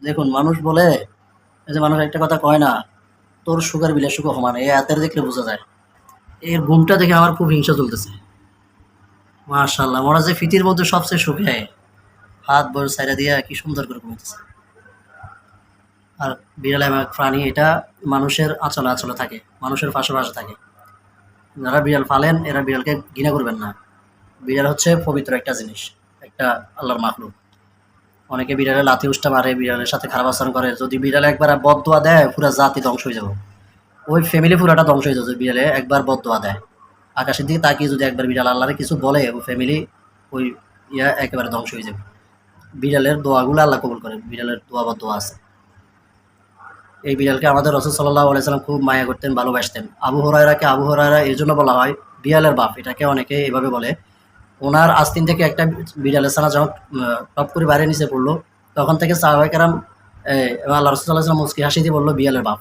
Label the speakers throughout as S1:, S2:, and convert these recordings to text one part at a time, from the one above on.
S1: দেখুন মানুষ বলে, এই যে মানুষ একটা কথা কয় না, তোর সুগার বিলে সুখ সমান, এই হাতের দেখলে বোঝা যায়। এর ঘুমটা দেখে আমার খুব হিংসা চলতেছে। মাশাল্লাহ, মনে হচ্ছে ফিতির মধ্যে সবচেয়ে সুখে, হাত বর সাইডা দিয়ে কি সুন্দর করে ঘুমাইতেছে। আর বিড়াল এমন এক প্রাণী, এটা মানুষের আঁচলে আঁচলে থাকে, মানুষের পাশে পাশে থাকে। যারা বিড়াল পালেন এরা বিড়ালকে ঘৃণা করবেন না। বিড়াল হচ্ছে পবিত্র একটা জিনিস, একটা আল্লাহর মাখলুক। অনেকে বিড়ালে লাথি উষ্টা মারে, বিড়ালের সাথে খারাপ আচরণ করে। যদি বিড়ালে একবার বদদোয়া দেয়, পুরা জাতি ধ্বংস হয়ে যাবে। ওই ফ্যামিলি পুরাটা ধ্বংস হয়ে যাবে যদি বিড়ালে একবার বদদোয়া দেয়। আকাশের দিকে তাকিয়ে যদি একবার বিড়াল আল্লাহরে কিছু বলে, ওই ফ্যামিলি, ওই একেবারে ধ্বংস হয়ে যাবে। বিড়ালের দোয়াগুলো আল্লাহ কবুল করে, বিড়ালের দোয়া বা দোয়া আছে। এই বিড়ালকে আমাদের রাসূল সাল্লাল্লাহু আলাইহি সাল্লাম খুব মায়া করতেন, ভালোবাসতেন। আবু হুরায়রাকে আবু হুরায়রা এর জন্য বলা হয় বিড়ালের বাপ, এটাকে অনেকে এভাবে বলে। ওনার আস্তিন থেকে একটা বিড়ালের ছানা যখন টপ করে বাইরে নিচে পড়লো, তখন থেকে সাহাবায়ে কেরাম এবং আল্লাহ রাসূল সাল্লাল্লাহু আলাইহি ওয়াসাল্লাম মুচকি হাসি দিয়ে বলল, বিড়ালের বাপ।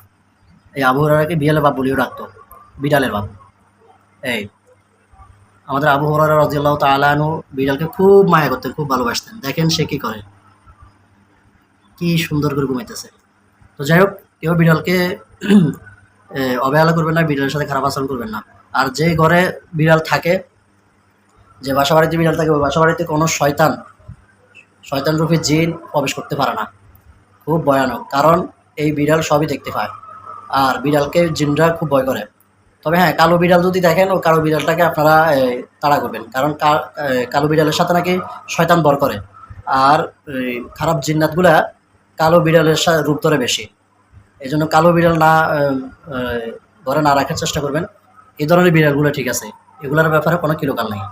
S1: এই আবু হুরায়রাকে বিড়ালের বাপ বলেও ডাকতো, বিড়ালের বাপ। এই আমাদের আবু হুরায়রা রাদিয়াল্লাহু তাআলা আনহু বিড়ালকে খুব মায়া করতেন, খুব ভালোবাসতেন। দেখেন সে কি করে, কি সুন্দর করে ঘুমাইতেছে। তো যাই হোক, কেউ বিড়ালকে অবহেলা করবেন না, বিড়ালের সাথে খারাপ আচরণ করবেন না। আর যে ঘরে বিড়াল থাকে, যে বাসা বাড়িতে বিড়াল থাকে, ওই বাসা বাড়িতে কোনো শয়তানরূপী জিন প্রবেশ করতে পারে না। খুব ভয়ানক, কারণ এই বিড়াল সবই দেখতে পায়। আর বিড়ালকে জিনরা খুব ভয় করে। তবে হ্যাঁ, কালো বিড়াল যদি দেখেন, ও কালো বিড়ালটাকে আপনারা তাড়া করবেন, কারণ কালো বিড়ালের সাথে নাকি শয়তান ভর করে। আর খারাপ জিন্নাতগুলা কালো বিড়ালের রূপ ধরে বেশি। এই জন্য কালো বিড়াল না ঘরে না রাখার চেষ্টা করবেন। এই ধরনের বিড়ালগুলো ঠিক আছে, এগুলোর ব্যাপারে কোনো কিলোকাল নেই।